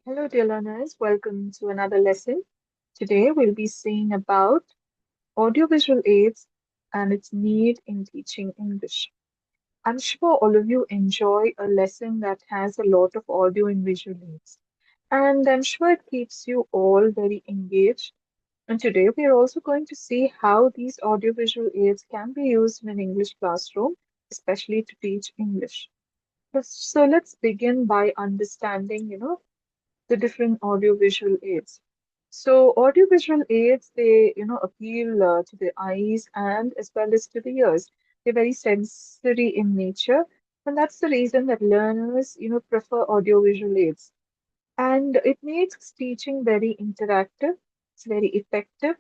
Hello, dear learners. Welcome to another lesson. Today, we'll be seeing about audiovisual aids and its need in teaching English. I'm sure all of you enjoy a lesson that has a lot of audio and visual aids, and I'm sure it keeps you all very engaged. And today, we are also going to see how these audiovisual aids can be used in an English classroom, especially to teach English. So let's begin by understanding, the different audiovisual aids. So audiovisual aids, they, appeal to the eyes and as well as to the ears. They're very sensory in nature, and that's the reason that learners, prefer audiovisual aids. And it makes teaching very interactive. It's very effective,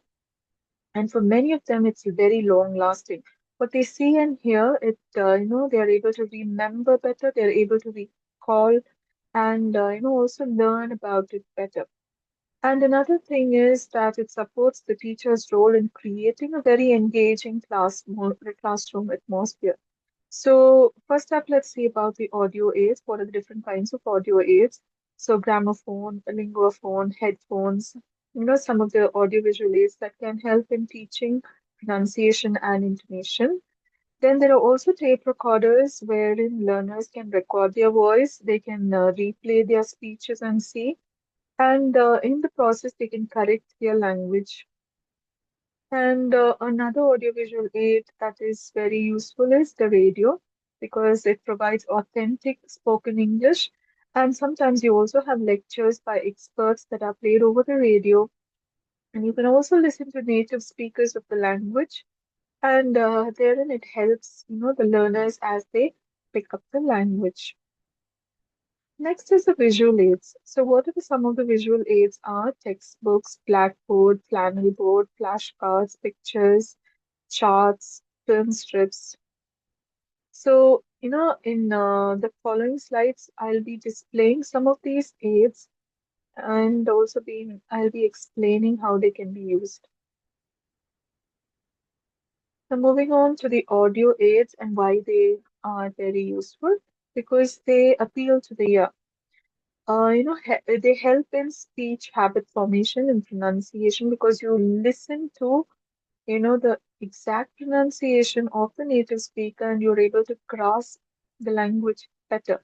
and for many of them, it's very long lasting. What they see and hear, they are able to remember better. They're able to recall and also learn about it better. And another thing is that it supports the teacher's role in creating a very engaging classroom atmosphere. So first up, let's see about the audio aids. What are the different kinds of audio aids? So gramophone, linguophone, headphones, some of the audiovisual aids that can help in teaching pronunciation and intonation. Then there are also tape recorders wherein learners can record their voice, they can replay their speeches and see, and in the process, they can correct their language. And another audiovisual aid that is very useful is the radio because it provides authentic spoken English. And sometimes you also have lectures by experts that are played over the radio. And you can also listen to native speakers of the language. And therein it helps, the learners as they pick up the language. Next is the visual aids. So what are some of the visual aids are textbooks, blackboard, flannel board, flashcards, pictures, charts, film strips. So, in the following slides, I'll be displaying some of these aids and also I'll be explaining how they can be used. So moving on to the audio aids and why they are very useful, because they appeal to the ear. They help in speech habit formation and pronunciation because you listen to, the exact pronunciation of the native speaker and you're able to grasp the language better.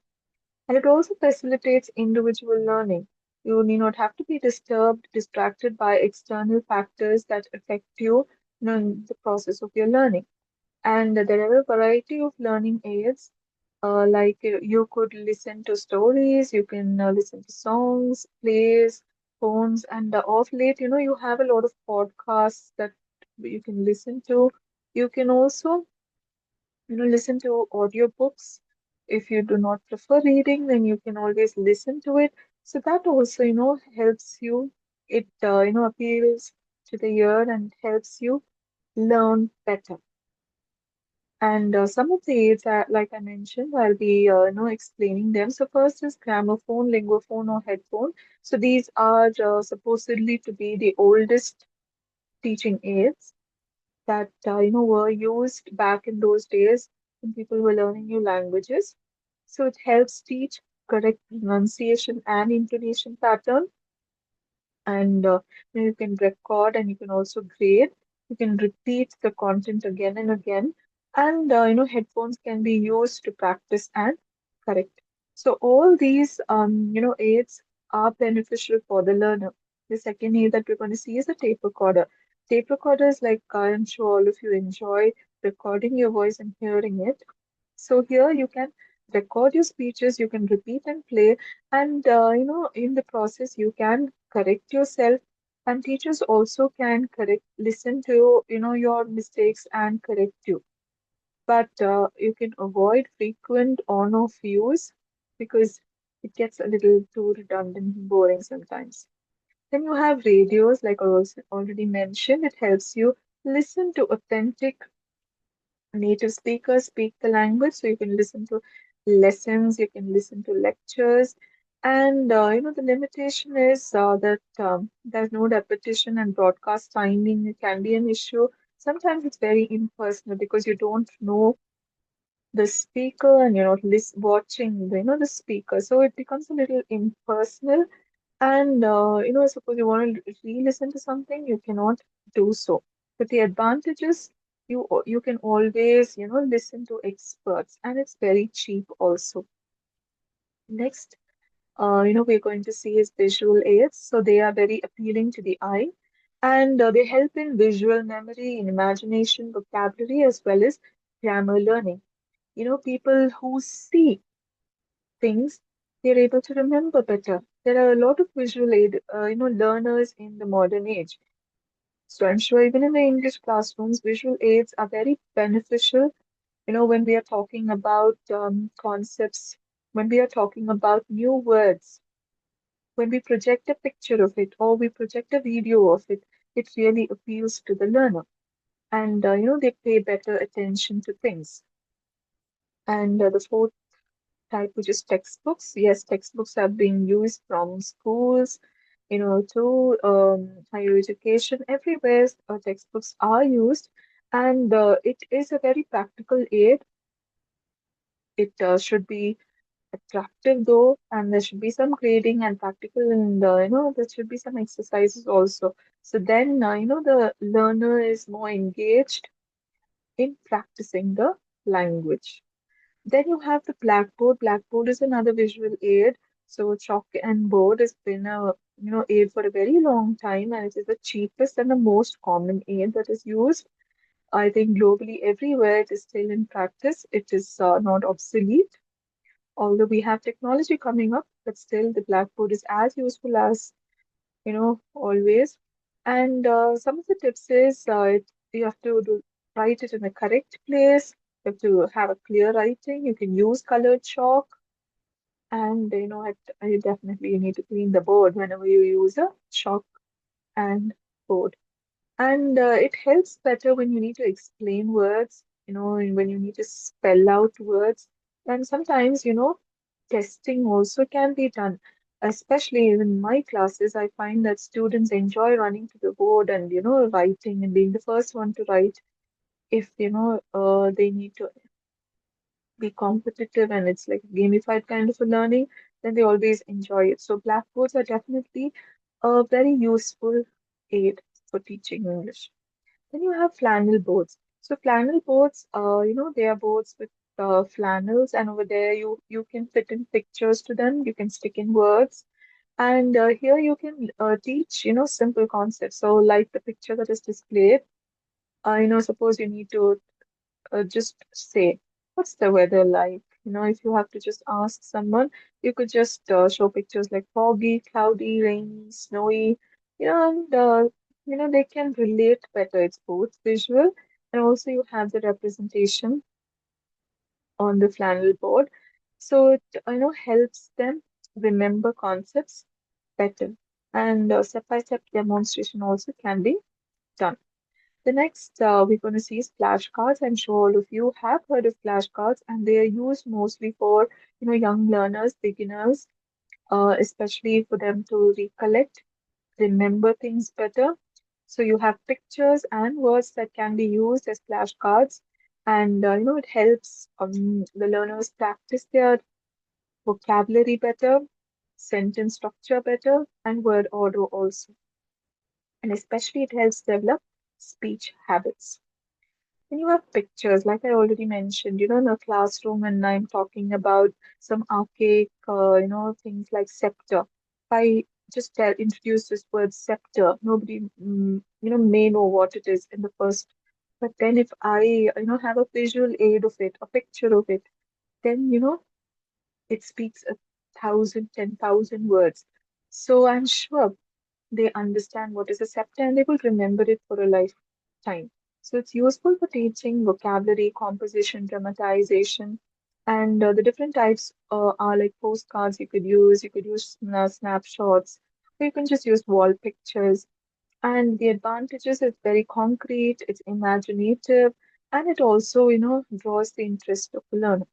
And it also facilitates individual learning. You need not have to be distracted by external factors that affect you, in the process of your learning. And there are a variety of learning aids. You could listen to stories, you can listen to songs, plays, poems, and of late, you have a lot of podcasts that you can listen to. You can also, listen to audiobooks. If you do not prefer reading, then you can always listen to it. So that also, helps you. It, appeals to the ear and helps you learn better. And some of the aids, like I mentioned, I'll be explaining them. So first is gramophone, linguophone, or headphone. So these are supposedly to be the oldest teaching aids that were used back in those days when people were learning new languages. So it helps teach correct pronunciation and intonation pattern, and you can record and you can also grade. You can repeat the content again and again, and headphones can be used to practice and correct. So all these aids are beneficial for the learner. The second aid that we're going to see is a tape recorder. Tape recorders, like I'm sure all of you enjoy recording your voice and hearing it. So here you can record your speeches, you can repeat and play, and in the process you can correct yourself. And teachers also can listen to your mistakes and correct you. But you can avoid frequent on-off use because it gets a little too redundant and boring sometimes. Then you have radios, like I also already mentioned. It helps you listen to authentic native speakers speak the language, so you can listen to lessons, you can listen to lectures, and the limitation is that there's no repetition and broadcast timing can be an issue. Sometimes it's very impersonal because you don't know the speaker and you're not watching the speaker, so it becomes a little impersonal. And suppose you want to re-listen to something, you cannot do so. But the advantage is you can always, listen to experts, and it's very cheap also. Next, we're going to see is visual aids. So they are very appealing to the eye, and they help in visual memory, in imagination, vocabulary, as well as grammar learning. People who see things, they're able to remember better. There are a lot of visual aid, learners in the modern age. So I'm sure even in the English classrooms, visual aids are very beneficial. When we are talking about concepts, when we are talking about new words, when we project a picture of it or we project a video of it, it really appeals to the learner. And, they pay better attention to things. And the fourth type, which is textbooks. Yes, textbooks are being used from schools, to higher education. Everywhere textbooks are used, and it is a very practical aid. It should be attractive though, and there should be some grading and practical, and there should be some exercises also. So then, the learner is more engaged in practicing the language. Then you have the blackboard. Blackboard is another visual aid. So chalk and board has been a aid for a very long time, and it is the cheapest and the most common aid that is used. I think globally everywhere it is still in practice. It is not obsolete, although we have technology coming up, but still the blackboard is as useful as always. And some of the tips is you have to write it in the correct place. You have to have a clear writing. You can use colored chalk, and I definitely you need to clean the board whenever you use a chalk and board. And it helps better when you need to explain words, and when you need to spell out words. And sometimes, testing also can be done. Especially in my classes, I find that students enjoy running to the board and, writing and being the first one to write. If, they need to be competitive and it's like a gamified kind of a learning, then they always enjoy it. So blackboards are definitely a very useful aid for teaching English. Then you have flannel boards. So flannel boards, they are boards with flannels, and over there you can fit in pictures to them. You can stick in words, and here you can teach, simple concepts. So like the picture that is displayed, suppose you need to just say, what's the weather like? If you have to just ask someone, you could just show pictures like foggy, cloudy, rainy, snowy, and they can relate better. It's both visual and also you have the representation on the flannel board. So it, helps them remember concepts better. And step-by-step demonstration also can be done. The next we're going to see is flashcards. I'm sure all of you have heard of flashcards, and they are used mostly for young learners, beginners, especially for them to recollect, remember things better. So you have pictures and words that can be used as flashcards, and it helps the learners practice their vocabulary better, sentence structure better, and word order also. And especially it helps develop speech habits. Then you have pictures, like I already mentioned, in the classroom, and I'm talking about some archaic, things like scepter. If I just introduce this word scepter, nobody, may know what it is in the first. But then if I, have a visual aid of it, a picture of it, then, it speaks 1,000, 10,000 words. So I'm sure they understand what is a scepter and they will remember it for a lifetime. So it's useful for teaching vocabulary, composition, dramatization, and the different types are like postcards you could use snapshots, or you can just use wall pictures. And the advantages is very concrete, it's imaginative, and it also, draws the interest of the learner.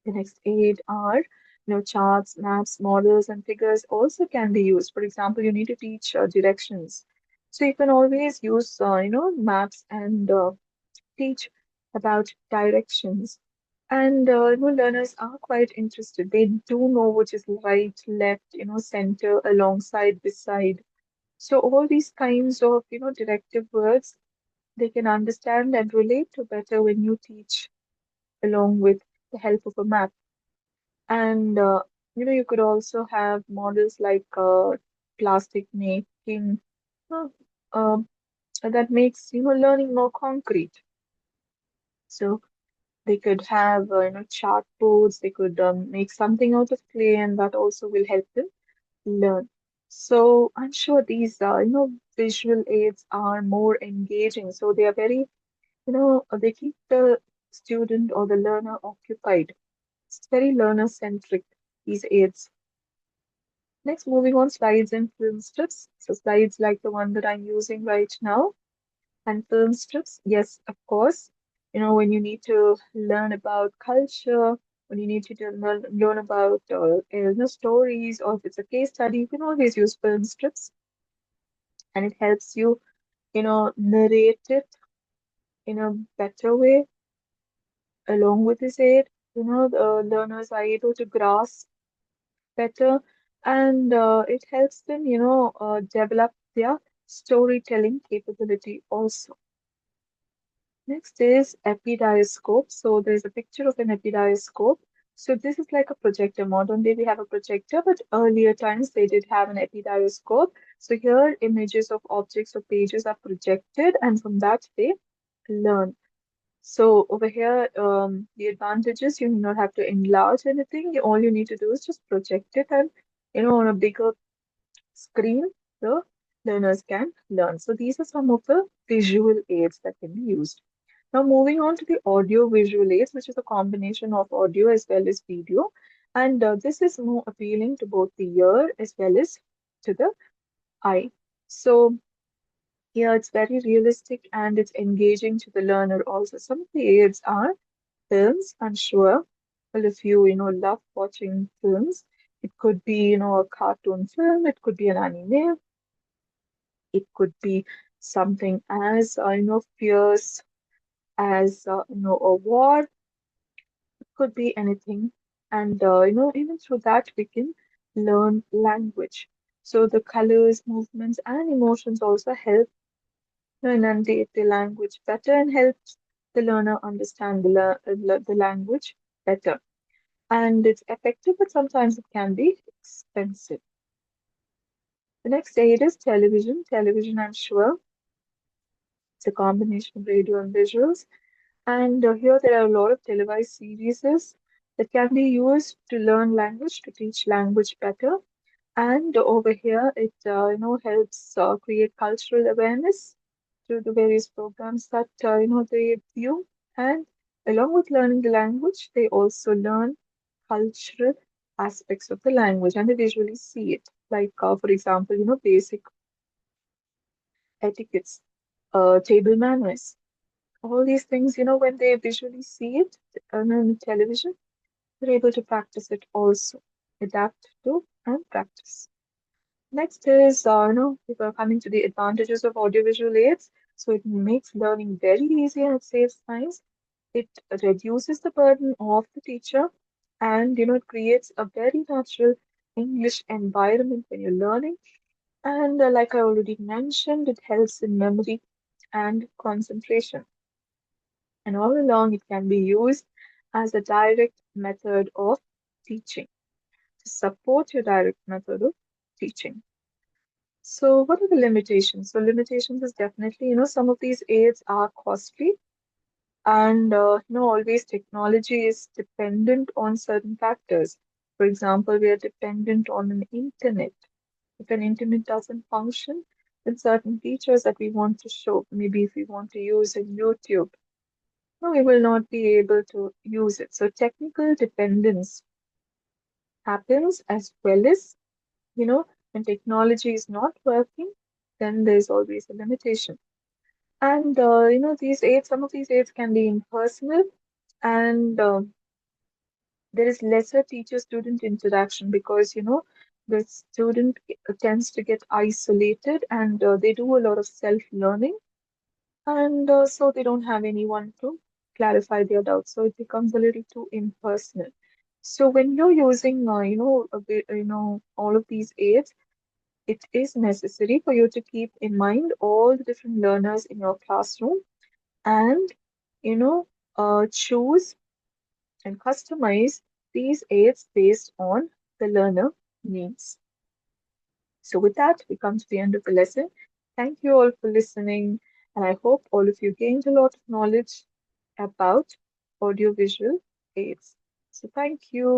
The next aid are, charts, maps, models, and figures also can be used. For example, you need to teach directions. So you can always use, maps and teach about directions. And learners are quite interested. They do know which is right, left, center, alongside, beside. So all these kinds of, directive words they can understand and relate to better when you teach along with the help of a map. And you could also have models like plastic making uh, um, that makes learning more concrete. So they could have chart boards. They could make something out of clay, and that also will help them learn. So I'm sure these visual aids are more engaging. So they are very they keep the student or the learner occupied. It's very learner centric, these aids. Next, moving on, slides and film strips. So slides like the one that I'm using right now, and film strips, yes, of course. When you need to learn about culture, when you need to learn about stories, or if it's a case study, you can always use film strips, and it helps you, narrate it in a better way along with this aid. The learners are able to grasp better, and it helps them, develop their storytelling capability also. Next is epidioscope. So there's a picture of an epidioscope. So this is like a projector. Modern day we have a projector, but earlier times they did have an epidioscope. So here images of objects or pages are projected, and from that they learn. So over here, the advantages, you do not have to enlarge anything. All you need to do is just project it, and on a bigger screen, the learners can learn. So these are some of the visual aids that can be used. Now moving on to the audio visual aids, which is a combination of audio as well as video. And this is more appealing to both the ear as well as to the eye. So here it's very realistic and it's engaging to the learner also. Some of the aids are films, I'm sure. Well, if you, love watching films, it could be, a cartoon film, it could be an anime, it could be something as, fierce as, a war. It could be anything. And, even through that, we can learn language. So the colors, movements, and emotions also help enunciate the language better and helps the learner understand the language better. And it's effective, but sometimes it can be expensive. The next aid is television. Television, I'm sure, it's a combination of radio and visuals. And here there are a lot of televised series that can be used to learn language, to teach language better. And over here, it helps create cultural awareness through the various programs that they view. And along with learning the language, they also learn cultural aspects of the language, and they visually see it. Like, for example, basic etiquettes, table manners, all these things. When they visually see it on television, they're able to practice it also, adapt to and practice. Next is, we are coming to the advantages of audiovisual aids. So it makes learning very easy and it saves time. It reduces the burden of the teacher, and it creates a very natural English environment when you're learning. And like I already mentioned, it helps in memory and concentration. And all along, it can be used as a direct method of teaching to support your direct method of teaching. So, what are the limitations? So, limitations is definitely, some of these aids are costly, and always technology is dependent on certain factors. For example, we are dependent on an internet. If an internet doesn't function, then certain features that we want to show, maybe if we want to use in YouTube, no, we will not be able to use it. So technical dependence happens, as well as, when technology is not working, then there's always a limitation. And these aids, some of these aids can be impersonal, and there is lesser teacher-student interaction because the student tends to get isolated, and they do a lot of self-learning, and so they don't have anyone to clarify their doubts. So it becomes a little too impersonal. So when you're using, all of these aids, it is necessary for you to keep in mind all the different learners in your classroom and, you know, choose and customize these aids based on the learner needs. So, with that, we come to the end of the lesson. Thank you all for listening, and I hope all of you gained a lot of knowledge about audiovisual aids. So, thank you.